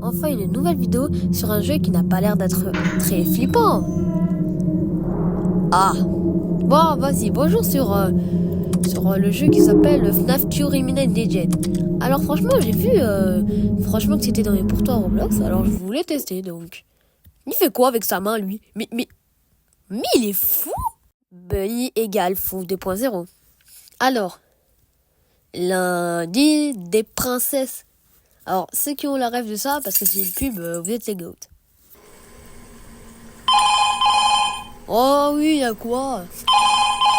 Enfin une nouvelle vidéo sur un jeu qui n'a pas l'air d'être très flippant. Ah bon, vas-y, bonjour sur le jeu qui s'appelle FNAF Theory Midnight Legend. Alors franchement, j'ai vu franchement que c'était dans les pourtours Roblox, alors je voulais tester donc. Il fait quoi avec sa main lui? Mais il est fou? Bunny égale fou 2.0. Alors, lundi des princesses. Alors, ceux qui ont la rêve de ça, parce que c'est une pub, vous êtes les goats. Oh oui, il y a quoi?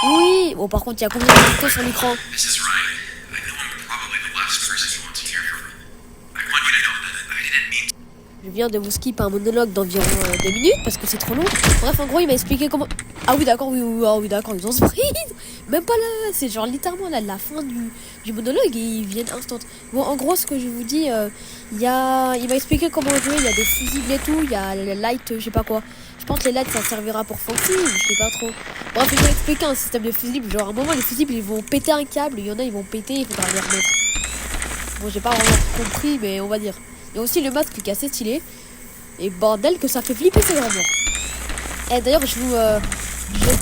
Oui. Bon, par contre, il y a combien de photos sur l'écran? Je viens de vous skip un monologue d'environ 2 minutes parce que c'est trop long. Bref, en gros, il m'a expliqué comment... Ah oui, d'accord, oui, d'accord, ils ont sprint. Même pas là, c'est genre littéralement là, la fin du monologue et ils viennent instant. Bon, en gros, ce que je vous dis, il m'a expliqué comment jouer, il y a des fusibles et tout, il y a les lights, je sais pas quoi. Je pense que les lights, ça servira pour Foxy, je sais pas trop. Bref, il m'a expliqué un système de fusibles, genre à un moment, les fusibles, ils vont péter un câble, il y en a, ils vont péter, il faudra les remettre. Bon, j'ai pas vraiment compris, mais on va dire. Il y a aussi le masque qui est assez stylé. Et bordel que ça fait flipper, c'est vraiment. Et d'ailleurs, je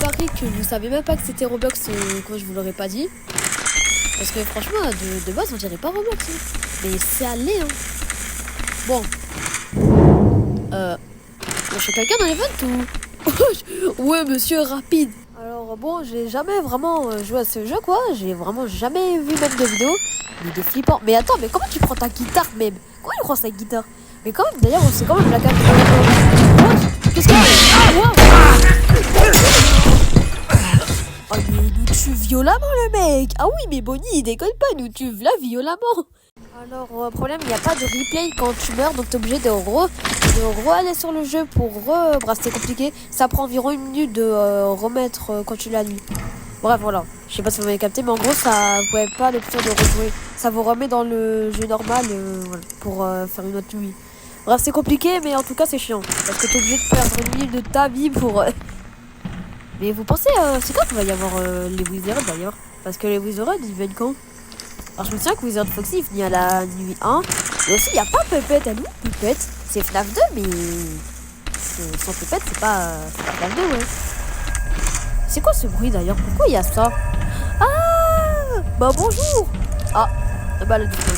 parie que vous savez même pas que c'était Roblox quand je vous l'aurais pas dit. Parce que franchement, de base, on dirait pas Roblox. Hein. Mais c'est allé, hein. Bon. Je suis quelqu'un dans l'event ou... Ouais, monsieur, rapide. Alors bon, j'ai jamais vraiment joué à ce jeu, quoi. J'ai vraiment jamais vu même de vidéo. Mais des flippants. Mais attends, mais comment tu prends ta guitare même? Comment il prend sa guitare? Mais quand même, d'ailleurs, c'est quand même la carte. Qu'est-ce qu'il y a? Ah, wow. Oh, mais il nous tue violemment, le mec. Ah oui, mais Bonnie, il déconne pas, il nous tue là violemment. Alors, problème, il n'y a pas de replay quand tu meurs, donc t'es obligé de aller sur le jeu pour Bref, c'est compliqué. Ça prend environ 1 minute de remettre quand tu l'as nuit. Bref, voilà. Je sais pas si vous m'avez capté, mais en gros, ça vous pouvez pas l'option de rejouer. Ça vous remet dans le jeu normal voilà, pour faire une autre nuit. Bref, c'est compliqué, mais en tout cas, c'est chiant. Parce que t'es obligé de perdre 1 minute de ta vie pour... Mais vous pensez, c'est quand qu'il va y avoir les Wizards d'ailleurs? Parce que les Wizards, ils viennent quand? Alors, je me souviens que Wizard Foxy, il finit à la nuit 1. Et aussi, il n'y a pas Pépette, elle est où Pépette? C'est FNAF 2, mais... Sans Pépette, c'est pas FNAF 2, ouais. C'est quoi ce bruit d'ailleurs? Pourquoi il y a ça? Ah bah bonjour. Ah bah elle a disparu.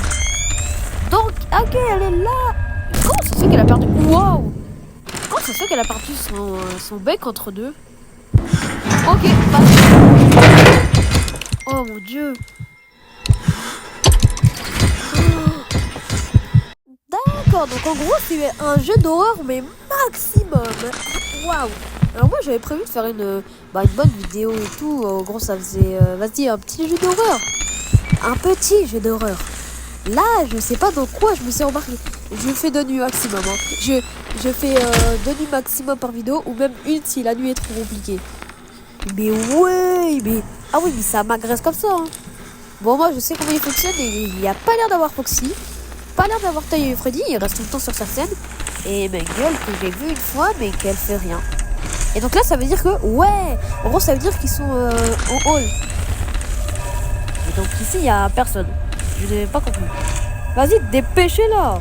Donc ok, elle est là. Comment ça se fait qu'elle a perdu? Waouh. Comment ça se fait qu'elle a perdu son bec entre deux? Ok, parfait. Oh mon dieu. D'accord, donc en gros c'est un jeu d'horreur mais maximum. Waouh. Alors moi j'avais prévu de faire une bonne vidéo et tout. En gros ça faisait vas-y un petit jeu d'horreur. Un petit jeu d'horreur. Là je sais pas dans quoi je me suis embarqué. Je fais 2 nuits maximum. Hein. Je fais 2 nuits maximum par vidéo ou même une si la nuit est trop compliquée. Mais ouais mais... Ah oui mais ça m'agresse comme ça. Hein. Bon moi je sais comment il fonctionne et il n'y a pas l'air d'avoir Foxy. Pas l'air d'avoir taillé Freddy. Il reste tout le temps sur sa scène. Et ma gueule que j'ai vu une fois mais qu'elle fait rien. Et donc là ça veut dire que ouais, en gros ça veut dire qu'ils sont au hall. Et donc ici il y a personne. Je n'ai pas compris. Vas-y dépêchez là.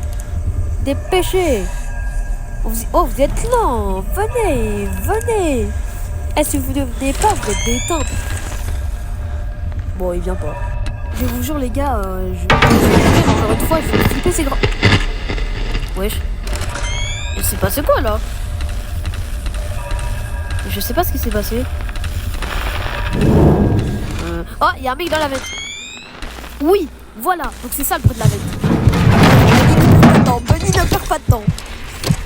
Dépêchez. Oh vous êtes là. Venez. Et si vous ne venez pas vous êtes détente. Bon il vient pas. Je vous jure les gars, encore une fois je vais flipper ces grands. Wesh. Il s'est passé quoi là? Je sais pas ce qui s'est passé. Oh, il y a un mec dans la vente. Oui, voilà. Donc c'est ça le bruit de la vente. Non, Bunny ne perd pas de temps.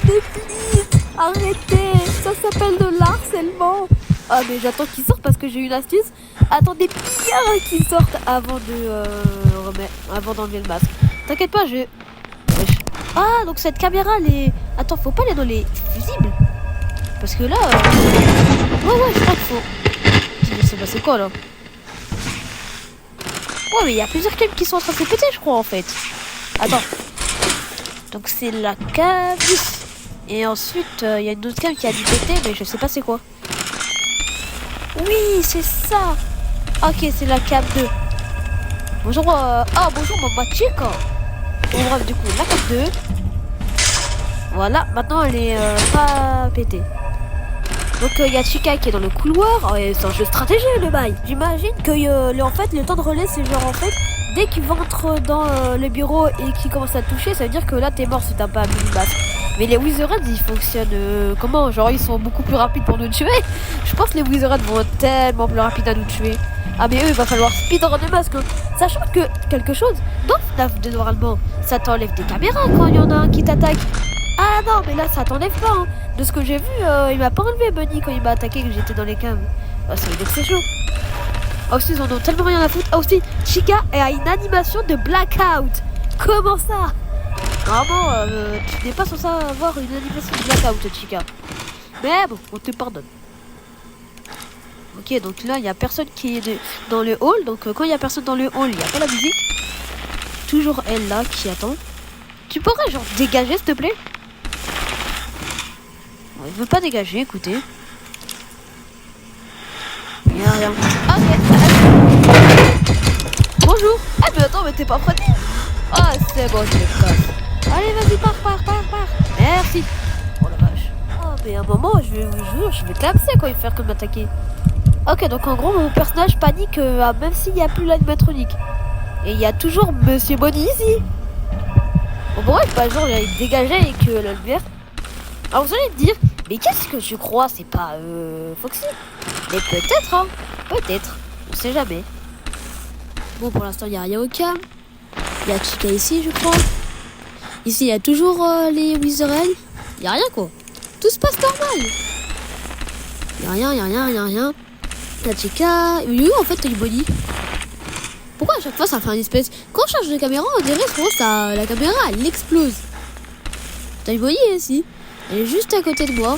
Mais please, arrêtez. Ça s'appelle de l'harcèlement. Ah mais j'attends qu'il sorte parce que j'ai une astuce. Attendez bien qu'il sorte avant d'enlever le masque. T'inquiète pas, Wesh. Ah, donc cette caméra, elle est... Attends, faut pas aller dans les fusibles. Parce que là... Ouais, je crois qu'il faut... Je sais pas c'est quoi, là. Ouais, mais il y a plusieurs câbles qui sont en train de se péter, je crois, en fait. Attends. Donc c'est la cave. Et ensuite, il y a une autre cave qui a dû péter, mais je sais pas c'est quoi. Oui, c'est ça. Ok, c'est la cave 2. Bonjour, bonjour, mamma chica. Bon, bref, du coup, la cave 2. Voilà, maintenant elle est pas pétée. Donc il y a Chica qui est dans le couloir. C'est un jeu de stratégie le bail. J'imagine que en fait le temps de relais c'est genre en fait dès qu'il rentre dans le bureau et qu'il commence à te toucher, ça veut dire que là t'es mort si t'as pas mis une base. Mais les Wizards ils fonctionnent comment? Genre ils sont beaucoup plus rapides pour nous tuer. Je pense que les Wizards vont être tellement plus rapides à nous tuer. Ah mais eux il va falloir speedrun le masque. Sachant que quelque chose dans FNAF 2 normalement ça t'enlève des caméras quand il y en a un qui t'attaque. Ah non mais là ça t'enlève pas hein. De ce que j'ai vu il m'a pas enlevé Bunny quand il m'a attaqué que j'étais dans les caves. Ah ça veut dire que c'est chaud. Ah aussi ils en ont tellement rien à foutre. Ah aussi Chica a une animation de blackout. Comment ça? Vraiment tu n'es pas censé avoir une animation de blackout Chica. Mais bon on te pardonne. Ok donc là il y a personne qui est dans le hall. Donc quand il y a personne dans le hall il n'y a pas la musique. Toujours elle là qui attend. Tu pourrais genre dégager s'il te plaît? Il veut pas dégager, écoutez. Il y a rien. Ok. Bonjour. Ah mais attends, mais t'es pas prêt? Ah c'est bon, je me casse. Allez, vas-y, pars. Merci. Oh la vache. Ah mais à un moment, je vais clamser quand il fait comme m'attaquer. Ok, donc en gros, mon personnage panique même s'il n'y a plus l'animatronique. Et il y a toujours Monsieur Bonnie ici. Bon ouais, pas genre il a dégagé et que la lumière. Alors vous allez me dire, mais qu'est-ce que tu crois? C'est pas Foxy? Mais peut-être hein, peut-être, on sait jamais. Bon pour l'instant il n'y a rien au cam. Il y a Chica ici je crois. Ici il y a toujours les Wizards. Il n'y a rien quoi. Tout se passe normal. Il n'y a rien. Il y a Chica. Oui en fait t'as du body. Pourquoi à chaque fois ça fait un espèce... Quand on change de caméra on dirait que la caméra elle explose. T'as du body ici. Elle est juste à côté de moi.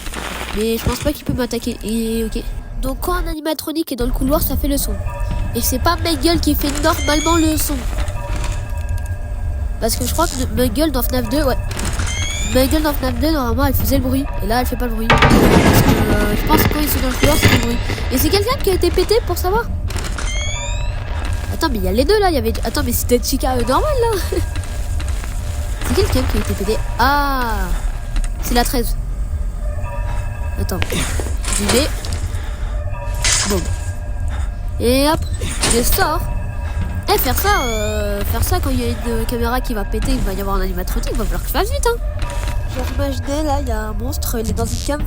Mais je pense pas qu'il peut m'attaquer. Et ok. Donc quand un animatronique est dans le couloir, ça fait le son. Et c'est pas Miguel qui fait normalement le son. Parce que je crois que Miguel dans FNAF 2, ouais. Miguel dans FNAF 2, normalement elle faisait le bruit. Et là elle fait pas le bruit. Parce que je pense que quand ils sont dans le couloir, c'est le bruit. Et c'est quelqu'un qui a été pété pour savoir? Attends, mais il y a les deux là. Il y avait... Attends, mais c'était Chica normal là. C'est quelqu'un qui a été pété. Ah, c'est la 13. Attends. J'y vais. Bon. Et hop. Je sors. Et faire ça quand il y a une caméra qui va péter, il va y avoir un animatronique, il va falloir que je fasse vite hein. Genre imaginez là, il y a un monstre, il est dans une cam,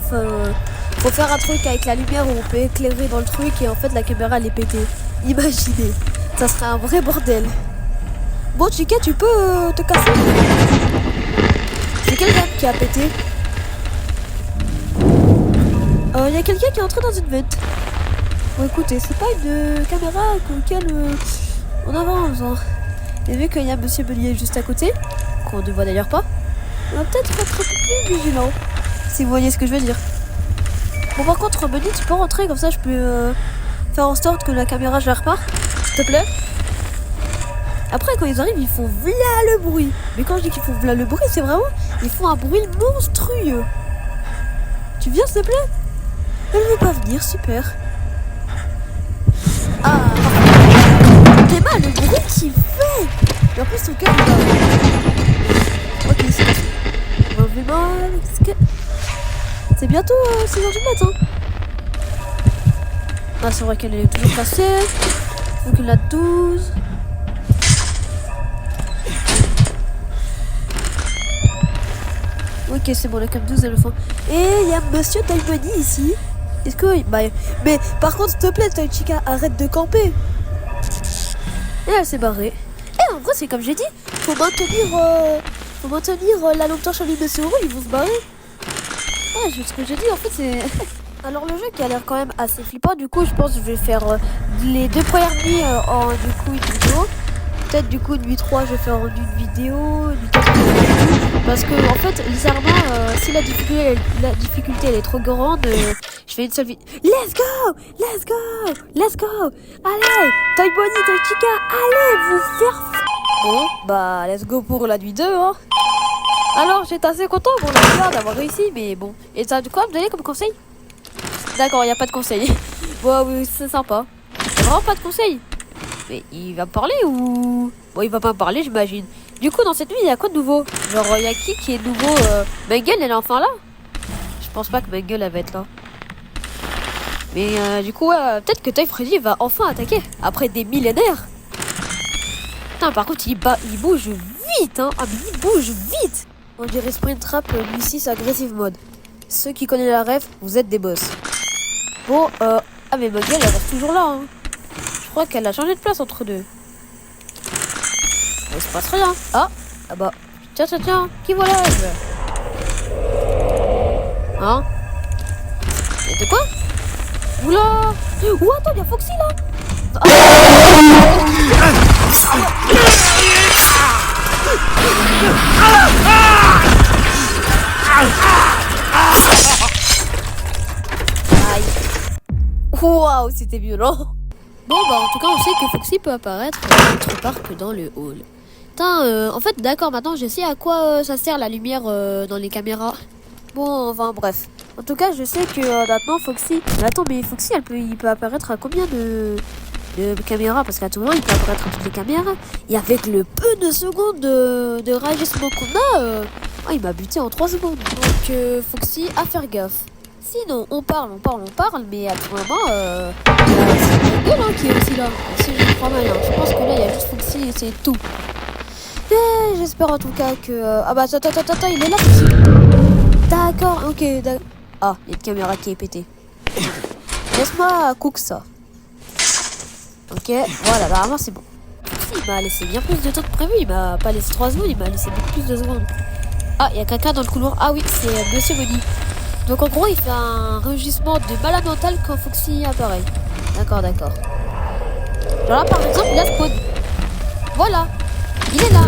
faut faire un truc avec la lumière où on peut éclairer dans le truc et en fait la caméra elle est pétée. Imaginez. Ça serait un vrai bordel. Bon Chica, tu peux te casser? C'est quel gars qui a pété? Il y a quelqu'un qui est entré dans une vente. Bon écoutez, c'est pas une caméra auquel on avance. Hein. Et vu qu'il y a Monsieur Belier juste à côté, qu'on ne voit d'ailleurs pas, on va peut-être être un peu plus vigilant. Si vous voyez ce que je veux dire. Bon par contre, Bunny, tu peux rentrer comme ça, je peux faire en sorte que la caméra je la repars. S'il te plaît. Après quand ils arrivent ils font v'là le bruit. Mais quand je dis qu'ils font v'là le bruit c'est vraiment ils font un bruit monstrueux. Tu viens s'il te plaît? Elle veut pas venir, super. Ah t'es mal le bruit qu'il fait. Et en plus son cœur il va... Ok c'est passé. On va mal. C'est bientôt 6h du matin. Ah c'est vrai qu'elle est toujours cassée. Faut qu'il a 12. Ok c'est bon, la cam 12 elle le fait. Et il y a Monsieur Toy Bunny ici. Est-ce que... Bah, mais par contre s'il te plaît Toy Chica, arrête de camper. Et elle s'est barrée. Et en gros c'est comme j'ai dit, faut maintenir la lampe torche en ligne de Soro, ils vont se barrer. Ouais c'est ce que j'ai dit en fait c'est... Alors le jeu qui a l'air quand même assez flippant, du coup je pense que je vais faire les 2 premières nuits en du coup une vidéo. Peut-être du coup nuit 3 je vais faire une vidéo, nuit 4 parce que en fait bizarrement si la difficulté elle est trop grande, je fais une seule vidéo. Let's go. Allez, Toy Bunny, Toy Chica, allez vous faire. Bon bah let's go pour la nuit 2 hein. Alors j'étais assez content pour la victoire d'avoir réussi, mais bon. Et t'as de quoi me donner comme conseil? D'accord, il n'y a pas de conseil. Bon, oui, c'est sympa. Il n'y a vraiment pas de conseil. Mais il va me parler ou... Bon, il va pas me parler, j'imagine. Du coup, dans cette nuit, il y a quoi de nouveau? Genre, il y a qui est nouveau? Mangle, elle est enfin là? Je pense pas que Mangle, elle va être là. Mais du coup, ouais, peut-être que Toy Freddy va enfin attaquer après des millénaires. Putain, par contre, il bouge vite, hein. Ah, mais il bouge vite. On dirait Springtrap Lucis Aggressive Mode. Ceux qui connaissent la ref, vous êtes des boss. Bon, ah, mais Mangle, elle reste toujours là, hein. Je crois qu'elle a changé de place entre deux. Il se passe rien. Ah bah. Tiens. Qui voilà? Hein? Et de quoi? Oula! Ouh, attends, il y a Foxy là! Aïe! Waouh, c'était violent! Bon, bah, en tout cas, on sait que Foxy peut apparaître autre part que dans le hall. Putain, en fait, d'accord, maintenant je sais à quoi ça sert la lumière dans les caméras. Bon, enfin, bref. En tout cas, je sais que maintenant Foxy. Mais attends, mais Foxy, il peut apparaître à combien de caméras? Parce qu'à tout moment, il peut apparaître à toutes les caméras. Et avec le peu de secondes de réagissement qu'on a, il m'a buté en 3 secondes. Donc, Foxy, à faire gaffe. Sinon, on parle, mais à tout moment, c'est Mangle qui est aussi là. Si je crois mal, hein. Je pense que là, il y a juste Foxy et c'est tout. Et j'espère en tout cas que. Ah bah, attends, il est là, Foxy. D'accord, ok, d'accord. Ah, il y a une caméra qui est pétée. Laisse-moi cook ça. Ok, voilà, bah vraiment c'est bon. Il m'a laissé bien plus de temps que prévu. Il m'a pas laissé 3 secondes, il m'a laissé beaucoup plus de secondes. Ah, il y a quelqu'un dans le couloir. Ah oui, c'est Monsieur Bonnie. Donc en gros, il fait un rugissement de malade mental quand Foxy apparaît. D'accord. Genre là, par exemple, il a spawn. Voilà, il est là.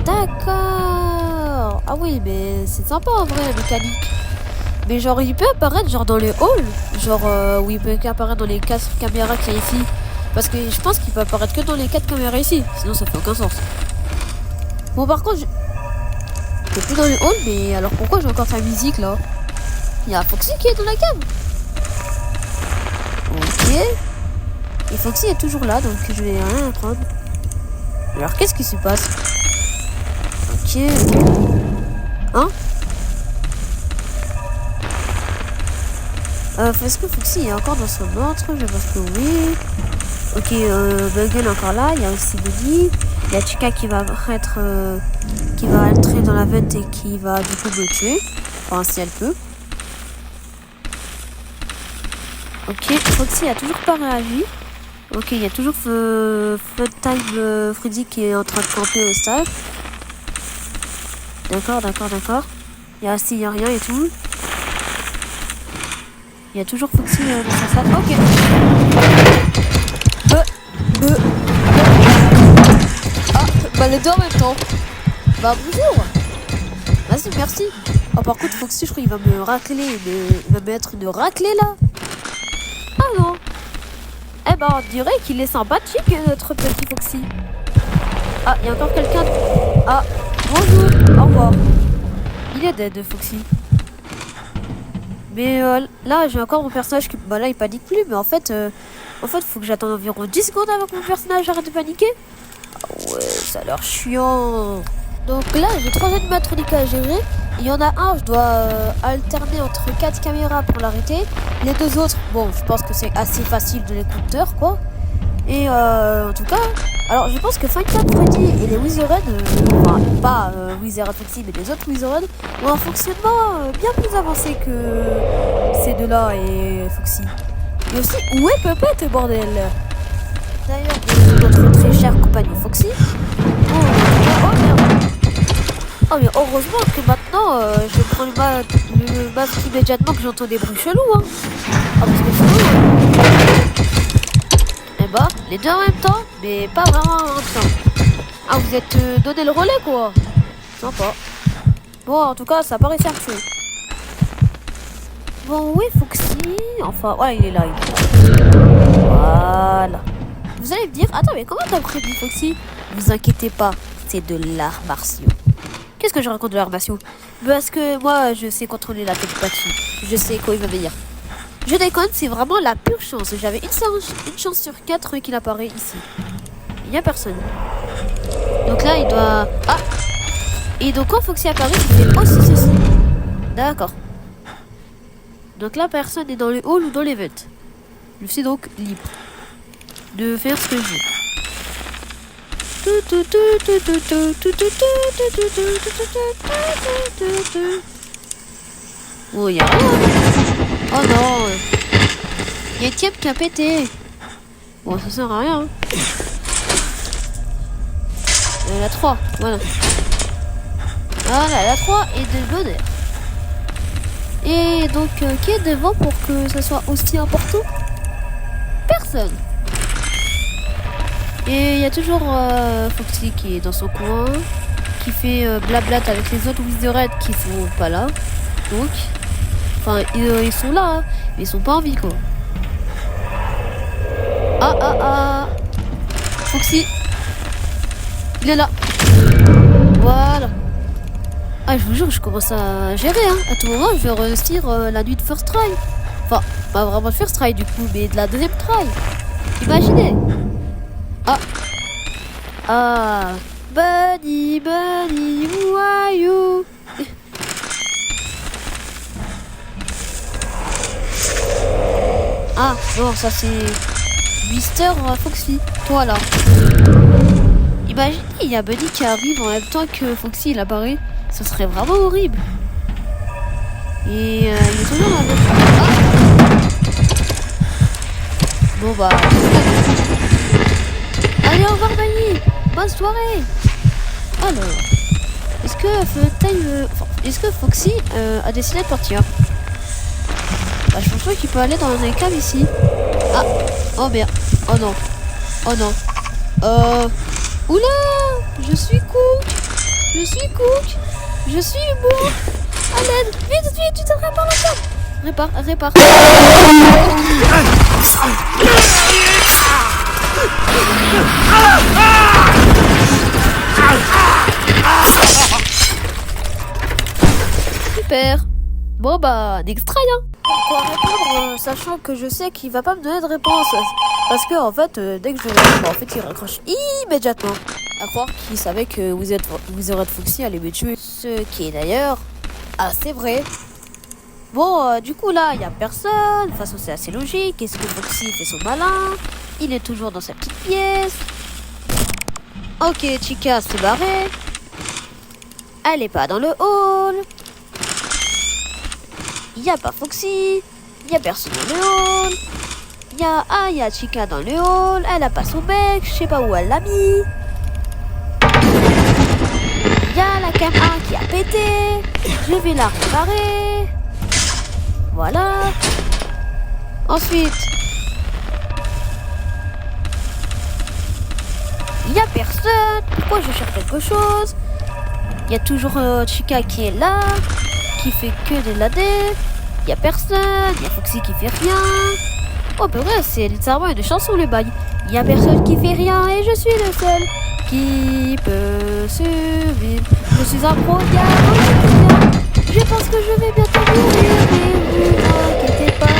D'accord. Ah oui, mais c'est sympa en vrai la mécanique. Mais genre il peut apparaître genre dans les halls. Genre où il peut apparaître dans les 4 caméras qu'il y a ici. Parce que je pense qu'il peut apparaître que dans les 4 caméras ici. Sinon ça fait aucun sens. Bon par contre je plus dans les halls, mais alors pourquoi j'ai encore sa musique là? Il y a Foxy qui est dans la cam. Ok. Et Foxy est toujours là, donc je vais rien apprendre. Alors qu'est-ce qui se passe? Ok. Hein? Est-ce que Foxy est encore dans son montre? Je pense que oui. Ok, Mangle encore là. Il y a aussi Buddy. Il y a Chica qui va être, qui va entrer dans la vente et qui va du coup me tuer. Enfin, si elle peut. Ok, Foxy a toujours pas réagi. Ok, il y a toujours Funtime Freddy qui est en train de camper au stade. D'accord. Il y a rien et tout. Il y a toujours Foxy dans sa salle. Ok. Ah, bah les deux en même temps. Bah bonjour. Vas-y, merci. Oh, par contre, Foxy, je crois qu'il va me racler. Il va me mettre une raclée là. Ah non. Eh ben, on dirait qu'il est sympathique, notre petit Foxy. Ah, il y a encore quelqu'un. Ah, bonjour. Au revoir. Il est dead, Foxy. Mais là, j'ai encore mon personnage qui... Bah là, il panique plus, mais en fait, faut que j'attende environ 10 secondes avant que mon personnage arrête de paniquer. Ah ouais, ça a l'air chiant. Donc là, j'ai 3 animatroniques à gérer. Il y en a un, je dois alterner entre 4 caméras pour l'arrêter. Les 2 autres, bon, je pense que c'est assez facile de les compteur, quoi. Et en tout cas, alors je pense que Funtime Freddy et les Wizard, enfin pas Wizard Foxy, mais les autres Wizard, ont un fonctionnement bien plus avancé que ces deux-là et Foxy. Et aussi, où est Puppet, bordel? D'ailleurs, notre très cher compagnon Foxy. Oh merde. Oh mais heureusement que maintenant, je prends le masque immédiatement que j'entends des bruits chelous, hein. Ah, parce que sinon... Eh bah, les deux en même temps, mais pas vraiment en même temps. Ah, vous êtes donné le relais, quoi. Sympa. Bon, en tout cas, ça paraît cherché. Bon, oui, Foxy. Enfin, ouais, il est là. Voilà. Vous allez me dire, attends, mais comment t'as prévu Foxy? Vous inquiétez pas, c'est de l'art martiaux. Qu'est-ce que je raconte de l'art martiaux? Parce que moi, je sais contrôler la télépathie. Je sais quoi il va venir. Je déconne, c'est vraiment la pure chance. J'avais une chance sur 4 qu'il apparaît ici. Il n'y a personne. Donc là, il doit... Ah! Et donc quand Foxy apparaît, il fait aussi ceci. D'accord. Donc là, personne n'est dans le hall ou dans l'event. Je suis donc libre de faire ce que je veux. Oh, y'a rien. Oh non. Y'a une cape qui a pété. Bon, ça sert à rien. La 3, voilà. Voilà, la 3 est de bonheur. Et donc, qui est devant pour que ça soit aussi important? Personne. Et il y a toujours Foxy qui est dans son coin, qui fait blabla avec les autres Wizards qui sont pas là. Donc, enfin, ils sont là, hein, mais ils sont pas en vie, quoi. Ah. Foxy. Il est là. Voilà. Ah, je vous jure, je commence à gérer, hein. À tout moment, je vais réussir la nuit de first try. Enfin, pas vraiment de first try, du coup, mais de la deuxième try. Imaginez. Ah. Bunny, who are you? Ah, non, ça c'est Mister Foxy. Toi, là. Imaginez, il y a Bunny qui arrive en même temps que Foxy, il apparaît. Ce serait vraiment horrible. Et il est toujours là. Bon bah. Allez, au revoir Bunny. Bonne soirée. Alors, est-ce que Foxy a décidé de partir? Bah, je pense qu'il peut aller dans les caves ici. Ah, oh merde. Oh non. Oula, je suis Cook. Je suis bon. À l'aide. Vite, tu te répares la table. Répare. Super. Bon bah, next try, hein. Pourquoi répondre, sachant que je sais qu'il va pas me donner de réponse. Parce que en fait, dès que je réponds, en fait, il raccroche immédiatement. À croire qu'il savait que Wizard Foxy allait me tuer. Ce qui est d'ailleurs assez vrai. Bon, du coup là, il y a personne. De toute façon, c'est assez logique. Est-ce que Foxy fait son malin? Il est toujours dans sa petite pièce. Ok, Chica s'est barrée. Elle est pas dans le hall. Il n'y a pas Foxy. Il n'y a personne dans le hall. Il y a Chica dans le hall. Elle a pas son bec. Je sais pas où elle l'a mis. Il y a la cam 1 qui a pété. Je vais la réparer. Voilà. Ensuite, il n'y a personne. Pourquoi je cherche quelque chose? Il y a toujours Chica qui est là, qui fait que de l'AD. Il n'y a personne. Il y a Foxy qui fait rien. Oh, bah vrai, c'est littéralement une chanson, le bail. Il n'y a personne qui fait rien et je suis le seul qui peut survivre. Je suis un pro diable. Je pense que je vais bientôt mourir, mais vous inquiétez pas.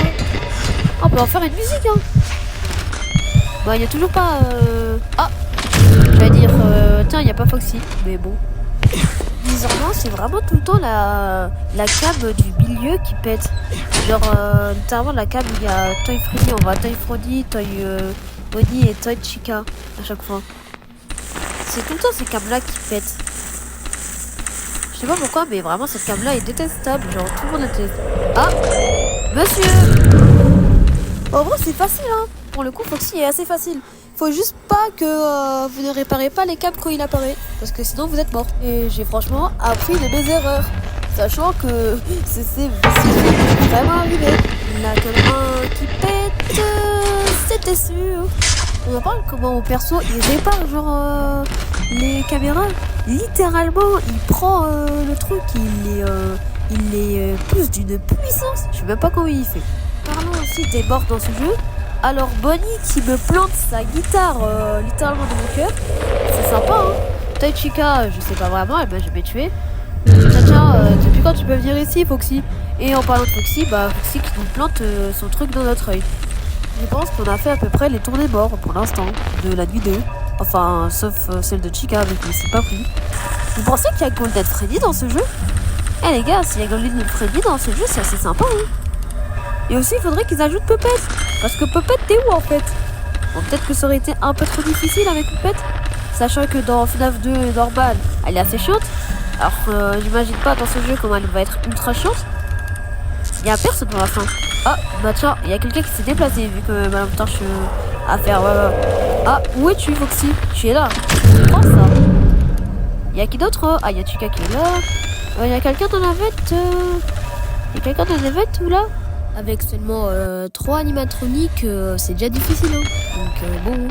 On peut en faire une musique, hein. Bah, il n'y a toujours pas... Ah, j'allais dire... Tiens, il n'y a pas Foxy, mais bon. Bizarrement, c'est vraiment tout le temps la cam du milieu qui pète. Genre, littéralement, la cam, il y a Toy Freddy, on voit Toy Freddy, Toy Bonnie et Toy Chica à chaque fois. C'est tout le temps ces cams-là qui pètent. Je sais pas pourquoi, mais vraiment, cette cam-là est détestable. Genre, tout le monde déteste. Ah, monsieur. En vrai, c'est facile, hein. Pour le coup, Foxy est assez facile. Faut juste pas que vous ne réparez pas les câbles quand il apparaît, parce que sinon vous êtes mort. Et j'ai franchement appris de mes erreurs, sachant que c'est vraiment arrivé. La caméra qui pète, c'était sûr. On en parle comment mon perso il répare genre les caméras. Littéralement, il prend le truc, il les pousse d'une puissance. Je sais même pas comment il fait. Parlons aussi des morts dans ce jeu. Alors Bonnie qui me plante sa guitare littéralement dans mon cœur, c'est sympa, hein. Toy Chica, je sais pas vraiment, elle m'a jamais tué. Tiens, depuis quand tu peux venir ici, Foxy? Et en parlant de Foxy, bah Foxy qui nous plante son truc dans notre œil. Je pense qu'on a fait à peu près les tournées morts pour l'instant de la nuit 2. Enfin, sauf celle de Chica, mais je ne sais pas pris. Vous pensez qu'il y a Golden Freddy dans ce jeu? Eh les gars, s'il y a Golden Freddy dans ce jeu, c'est assez sympa, hein. Et aussi, il faudrait qu'ils ajoutent Puppet. Parce que Puppet, t'es où en fait? Bon, peut-être que ça aurait été un peu trop difficile avec Puppet. Sachant que dans FNAF 2 normal, elle est assez chiante. Alors, j'imagine pas dans ce jeu comment elle va être ultra chiante. Il y a personne pour la fin. Ah, bah tiens, il y a quelqu'un qui s'est déplacé vu que Madame Torche a fait. Ah, où es-tu, Foxy? Tu es là. Prends ça. Il y a qui d'autre? Ah, il y a Chica qui est là. Il y a quelqu'un dans la vette. Il y a quelqu'un dans la vette ou là? Avec seulement 3 animatroniques, c'est déjà difficile. Hein. Donc, bon.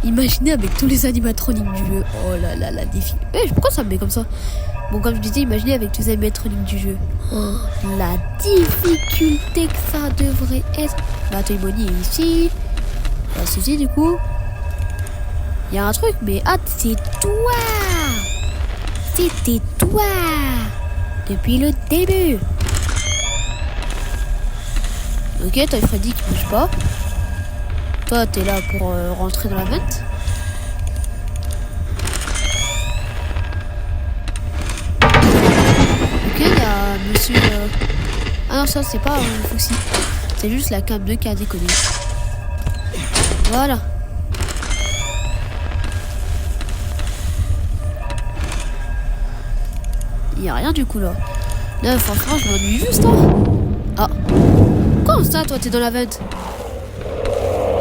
Imaginez avec tous les animatroniques du jeu. Oh là là, la défi. Pourquoi ça me met comme ça? Bon, comme je disais, imaginez avec tous les animatroniques du jeu. Oh, la difficulté que ça devrait être. Bah, Toy Bonnie est ici. Bah, ceci, du coup. Il y a un truc, mais ah, c'est toi! C'était toi! Depuis le début! Ok, Toy Freddy qui bouge pas. Toi, t'es là pour rentrer dans la vente. Ok, il y a monsieur... Ah non, ça, c'est pas Foxy. C'est juste la cam 2 qui a déconné. Voilà. Il y a rien du coup, là. Là, franchement, je m'ennuie juste, hein. Ah. Comment ça, toi, t'es dans la vente?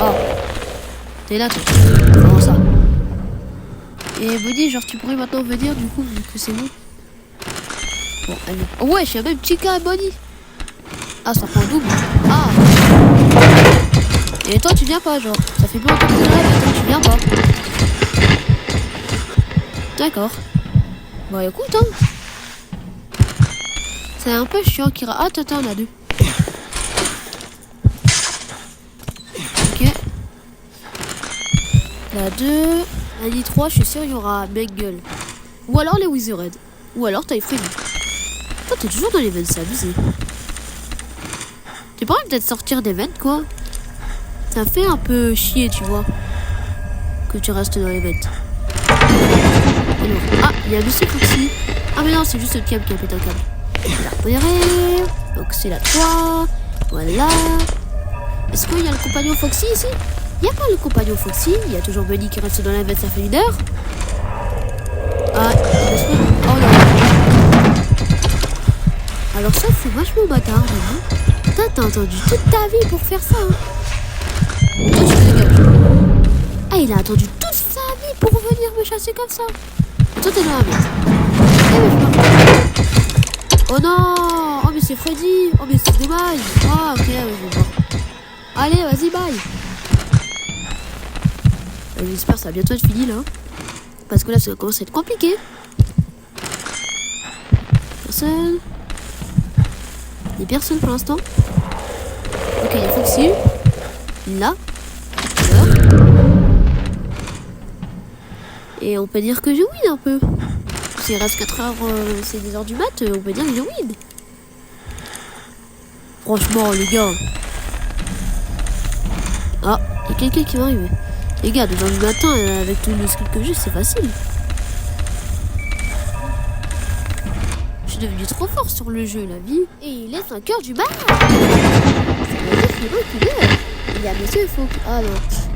Ah, t'es là, toi. Comment ça? Et Bonnie, genre, tu pourrais maintenant venir, du coup, vu que c'est bon. Bon, allez. Oh, ouais, je suis même Chica et Bonnie. Ah, ça prend double. Ah. Et toi, tu viens pas, genre. Ça fait plus longtemps que t'es là, mais toi, tu viens pas. D'accord. Bon, écoute, hein. C'est un peu chiant, Kira. Ah, attends, on a deux. La 2, la dit 3, je suis sûr il y aura Bengal. Ou alors les Wizard. Ou alors Toy Freddy. Toi t'es toujours dans les vents, c'est abusé. Tu pourrais peut-être sortir des vents quoi. Ça fait un peu chier tu vois. Que tu restes dans les vents. Alors, ah, il y a Monsieur Foxy. Ah mais non, c'est juste le câble qui a pété un câble. La repérer. Donc c'est la 3. Voilà. Est-ce qu'il y a le compagnon Foxy ici? Il n'y a pas le compagnon Foxy, il y a toujours Bunny qui reste dans la vête, ça fait 1 heure. Ah, oh non. Alors ça, c'est vachement bâtard, j'avoue. T'as attendu toute ta vie pour faire ça, hein. Toi, tu te dégages. Ah, il a attendu toute sa vie pour venir me chasser comme ça. Et toi, t'es dans la vête. Oh non. Oh, mais c'est Freddy. Oh, mais c'est dommage. Ah, ok, je vais voir. Allez, vas-y, bye. J'espère que ça va bientôt être fini là. Parce que là ça commence à être compliqué. Personne. Il n'y a personne pour l'instant. Ok, il y a Foxy. Là. Là. Et on peut dire que je win un peu. S'il reste 4 heures, c'est des heures du mat, on peut dire que je win. Franchement les gars. Ah, il y a quelqu'un qui va arriver. Les gars, 2 heures du matin, avec tout le skill que j'ai, c'est facile. Je suis devenu trop fort sur le jeu, la vie. Et il est 5 heures du mat. Il y a Monsieur Fox. Ah non.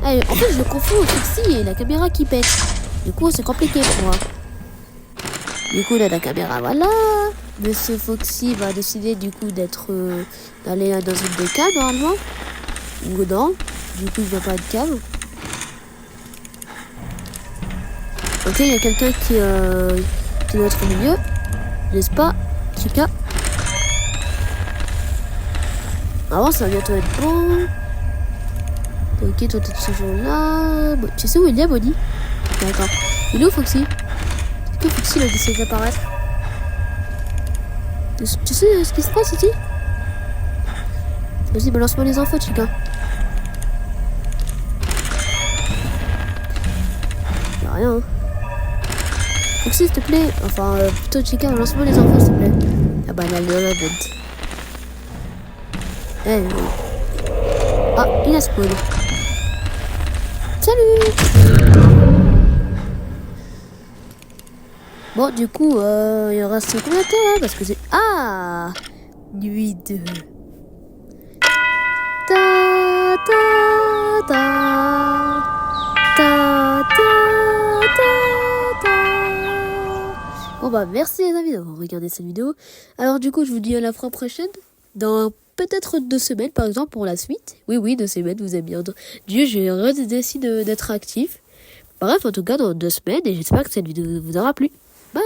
Ah, en fait, je le confonds au Foxy et la caméra qui pète. Du coup, c'est compliqué pour moi. Du coup, là, la caméra, voilà. Monsieur Foxy va décider, du coup, d'aller dans une des caves, normalement. Ou non. Du coup, il va pas de cave. Ok, il y a quelqu'un qui est dans notre milieu, n'est-ce pas, Chica? Avant, ça va bientôt être bon. Ok, toi, t'es toujours là. Bon, tu sais où il est, Bonnie? D'accord. Il est où, Foxy? Est-ce que Foxy, il a décidé d'apparaître? Tu sais ce qui se passe ici? Vas-y, balance-moi les infos, Chica. Y'a rien, hein. Foxy, s'il te plaît. Enfin, plutôt Chica, lance-moi les infos, s'il te plaît. Ah bah, elle est dans la vente. Eh, ah, il a spawn. Salut! Bon, du coup, il en reste combien de temps, là? Parce que c'est... Ah! Nuit 2. Ta ta ta. Ta ta ta ta. Bon bah merci les amis d'avoir regardé cette vidéo. Alors du coup je vous dis à la fois prochaine. Dans peut-être 2 semaines par exemple pour la suite. Oui 2 semaines, vous avez bien Dieu, j'ai redécidé d'être actif. Bref, en tout cas dans 2 semaines et j'espère que cette vidéo vous aura plu. Bye.